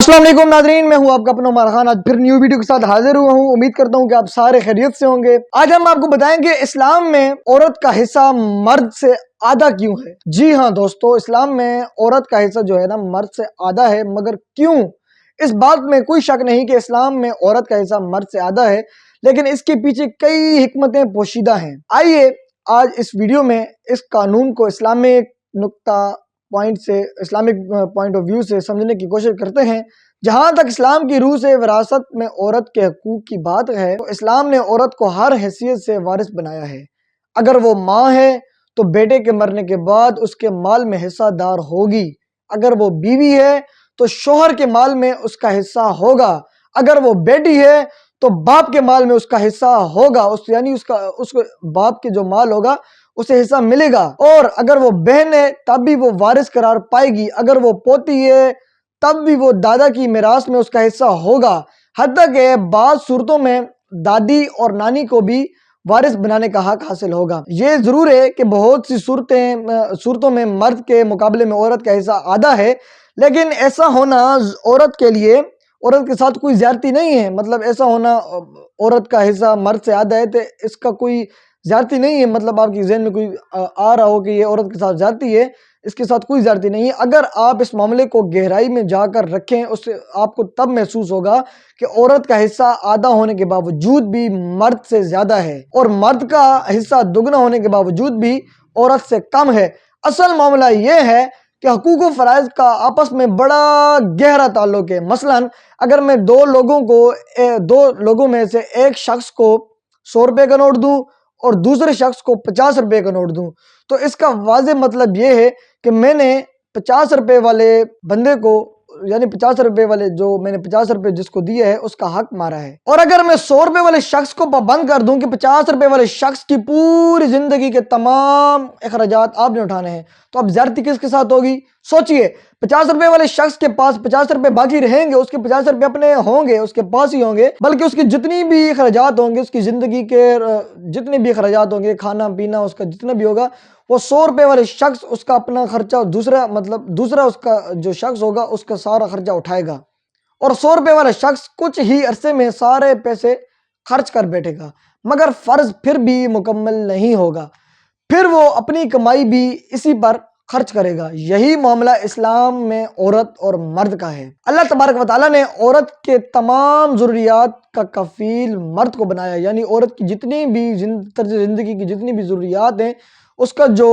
अस्सलाम वालेकुम नाज़रीन, मैं हूं आपका अपना उमर खान। आज फिर न्यू वीडियो के साथ हाजिर हुआ हूं। उम्मीद करता हूं कि आप सारे खैरियत से होंगे। आज हम आपको बताएंगे इस्लाम में औरत का हिस्सा मर्द से आधा क्यों है। जी हाँ दोस्तों, इस्लाम में औरत का हिस्सा जो है ना मर्द से आधा है, मगर क्यों? इस बात में कोई शक नहीं कि इस्लाम में औरत का हिस्सा मर्द से आधा है, लेकिन इसके पीछे कई हिकमतें पोशीदा हैं। आइए आज इस वीडियो में इस कानून को इस्लामिक नुक्ता पॉइंट से, इस्लामिक पॉइंट ऑफ व्यू से समझने की कोशिश करते हैं। जहाँ तक इस्लाम की रूह से विरासत में औरत के हकूक़ की बात है, तो इस्लाम ने औरत को हर हैसियत से वारिस बनाया है। अगर वो माँ है तो बेटे के मरने के बाद उसके माल में हिस्सादार होगी। अगर वो बीवी है तो शोहर के माल में उसका हिस्सा होगा। अगर वो बेटी है तो बाप के माल में उसका हिस्सा होगा, यानी उसको बाप के जो माल होगा उसे हिस्सा मिलेगा। और अगर वो बहन है तब भी वो वारिस करार पाएगी। अगर वो पोती है तब भी वो दादा की मिरास में उसका हिस्सा होगा। हत्ता कि बाज़ सूरतों में दादी और नानी को भी वारिस बनाने का हक हासिल होगा। ये ज़रूर है कि बहुत सी सूरतों में मर्द के मुकाबले में औरत का हिस्सा आधा है, लेकिन ऐसा होना औरत के लिए, औरत के साथ कोई ज़्यादती नहीं है। मतलब ऐसा होना औरत का हिस्सा मर्द से आधा है तो इसका कोई ज़्यादती नहीं है। मतलब आपकी ज़हन में कोई आ रहा हो कि ये औरत के साथ ज़्यादती है, इसके साथ कोई ज़्यादती नहीं है। अगर आप इस मामले को गहराई में जाकर रखें, उससे आपको तब महसूस होगा कि औरत का हिस्सा आधा होने के बावजूद भी मर्द से ज़्यादा है, और मर्द का हिस्सा दुगना होने के बावजूद भी औरत से कम है। असल मामला ये है कि हकूक़ व फ़राइज़ का आपस में बड़ा गहरा ताल्लुक़ है। मसलन अगर मैं दो लोगों में से एक शख्स को 100 रुपये का नोट दूँ और दूसरे शख्स को 50 रुपये का नोट दूँ, तो इसका वाज़ेह मतलब ये है कि मैंने 50 रुपये वाले बंदे को, यानी 50 रुपये वाले जो मैंने 50 रुपये जिसको दिए है उसका हक मारा है। और अगर मैं 100 रुपये वाले शख्स को पाबंद कर दूं कि 50 रुपये वाले शख्स की पूरी जिंदगी के तमाम अखराजात आपने उठाने हैं, तो अब ज्यादती किसके साथ होगी? सोचिए, 50 रुपये वाले शख्स के पास 50 रुपये बाकी रहेंगे, उसके 50 रुपये अपने होंगे, उसके पास ही होंगे, बल्कि उसकी जितनी भी अखराजात होंगे, उसकी जिंदगी के जितने भी अखराजात होंगे, खाना पीना उसका जितना भी होगा, वो 100 रुपये वाले शख्स उसका अपना खर्चा, दूसरा उसका जो शख्स होगा उसका सारा खर्चा उठाएगा। और 100 रुपये वाला शख्स कुछ ही अरसे में सारे पैसे खर्च कर बैठेगा, मगर फ़र्ज फिर भी मुकम्मल नहीं होगा। फिर वो अपनी कमाई भी इसी पर खर्च करेगा। यही मामला इस्लाम में औरत और मर्द का है। अल्लाह तबारक व तआला ने औरत के तमाम ज़रूरियात का कफ़ील मर्द को बनाया, यानी औरत की जितनी भी ज़िंदगी की जितनी भी ज़रूरियात हैं उसका जो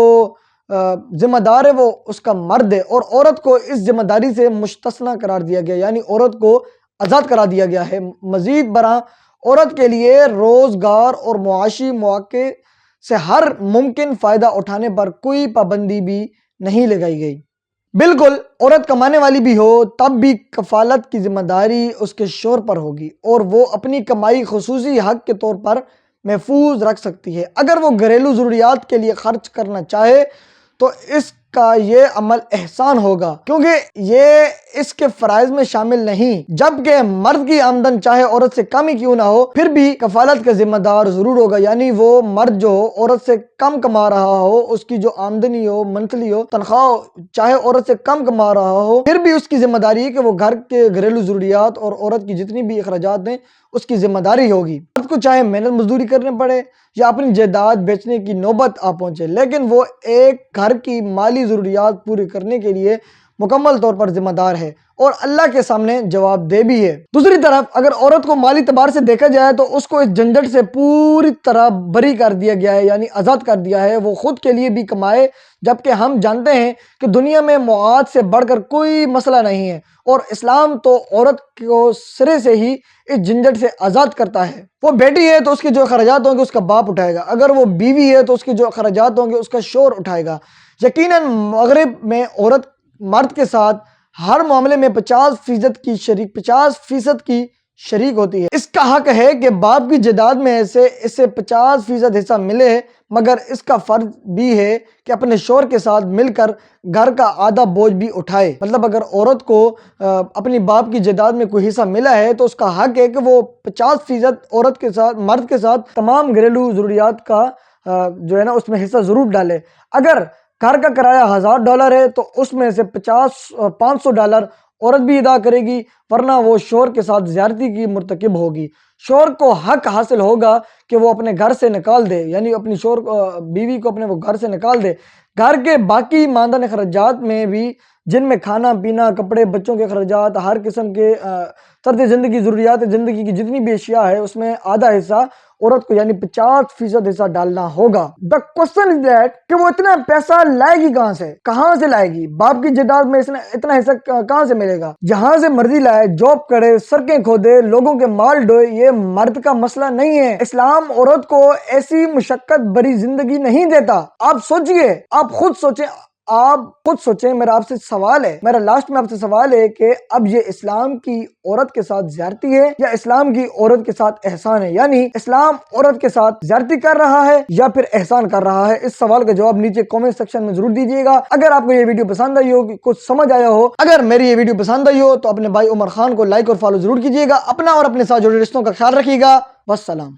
ज़िम्मेदार है वो उसका मर्द है, और औरत को इस ज़िम्मेदारी से मुस्तस्ना करार दिया गया, यानी औरत को आज़ाद करा दिया गया है। मज़ीद बरआं औरत के लिए रोज़गार और मुआशी मौके से हर मुमकिन फ़ायदा उठाने पर कोई पाबंदी भी नहीं लगाई गई। बिल्कुल, औरत कमाने वाली भी हो तब भी कफ़ालत की ज़िम्मेदारी उसके शौहर पर होगी, और वो अपनी कमाई खुसूसी हक़ के तौर पर महफूज रख सकती है। अगर वो घरेलू ज़रूरियात के लिए खर्च करना चाहे तो इसका ये अमल एहसान होगा, क्योंकि ये इसके फ़राइज़ में शामिल नहीं। जबकि मर्द की आमदन चाहे औरत से कम ही क्यों ना हो, फिर भी कफ़ालत का ज़िम्मेदार ज़रूर होगा। यानी वो मर्द जो हो औरत से कम कमा रहा हो, उसकी जो आमदनी हो, मंथली हो, तनख्वाह चाहे औरत से कम कमा रहा हो, फिर भी उसकी ज़िम्मेदारी है कि वो घर के घरेलू ज़रूरियात और औरत की जितनी भी अखराजात हैं उसकी ज़िम्मेदारी होगी। मर्द को चाहे मेहनत मजदूरी करने पड़े या अपनी जायदाद बेचने की नौबत आ पहुंचे, लेकिन वो एक घर की माली ज़रूरियात पूरी करने के लिए मुकम्मल तौर पर ज़िम्मेदार है और अल्लाह के सामने जवाबदेह भी है। दूसरी तरफ अगर औरत को माली तबार से देखा जाए तो उसको इस झंझट से पूरी तरह बरी कर दिया गया है, यानी आज़ाद कर दिया है। वो खुद के लिए भी कमाए, जबकि हम जानते हैं कि दुनिया में मुआद से बढ़कर कोई मसला नहीं है, और इस्लाम तो औरत को सिरे से ही इस झंझट से आज़ाद करता है। वो बेटी है तो उसके जो अखराजात होंगे उसका बाप उठाएगा, अगर वो बीवी है तो उसके जो अखराजात होंगे उसका शौहर उठाएगा। यकीनन मगरिब में औरत मर्द के साथ हर मामले में 50% की शरीक होती है। इसका हक है कि बाप की जायदाद में से इसे 50% हिस्सा मिले, मगर इसका फर्ज भी है कि अपने शौहर के साथ मिलकर घर का आधा बोझ भी उठाए। मतलब अगर औरत को अपनी बाप की जायदाद में कोई हिस्सा मिला है तो उसका हक है कि वो 50% औरत के साथ, मर्द के साथ तमाम घरेलू ज़रूरियात का जो है ना उसमें हिस्सा ज़रूर डाले। अगर घर का किराया $1000 है तो उसमें से $500 عورت بھی ادا کرے گی، ورنہ وہ شوہر کے ساتھ زیادتی کی مرتکب ہوگی۔ شوہر کو حق حاصل ہوگا کہ وہ اپنے گھر سے نکال دے، یعنی اپنی بیوی کو اپنے وہ گھر سے نکال دے۔ گھر کے باقی ماندان اخراجات میں بھی، جن میں کھانا پینا، کپڑے، بچوں کے اخراجات، ہر قسم کے طرز زندگی، ضروریات زندگی کی جتنی بھی اشیاء ہے، اس میں آدھا حصہ عورت کو یعنی 50% حصہ ڈالنا ہوگا۔ دا کوسچن از دیٹ کہ وہ اتنا پیسہ لائے گی کہاں سے؟ کہاں سے لائے گی؟ باپ کی جائیداد میں اتنا حصہ کہاں سے ملے گا؟ جہاں سے مرضی لائے، جاب کرے، سڑکیں کھودے، لوگوں کے مال ڈوئے، یہ مرد کا مسئلہ نہیں ہے۔ اسلام عورت کو ایسی مشقت بری زندگی نہیں دیتا۔ آپ سوچئے، آپ خود سوچیں، میرا آپ سے سوال ہے، میرا لاسٹ میں آپ سے سوال ہے کہ اب یہ اسلام کی عورت کے ساتھ زیادتی ہے یا اسلام کی عورت کے ساتھ احسان ہے؟ یعنی اسلام عورت کے ساتھ زیادتی کر رہا ہے یا پھر احسان کر رہا ہے؟ اس سوال کا جواب نیچے کامنٹ سیکشن میں ضرور دیجیے گا۔ اگر آپ کو یہ ویڈیو پسند آئی ہو، کچھ سمجھ آیا ہو، اگر میری یہ ویڈیو پسند آئی ہو تو اپنے بھائی عمر خان کو لائک اور فالو ضرور کیجیے گا۔ اپنا اور اپنے ساتھ جڑے رشتوں کا خیال رکھیے گا۔ والسلام۔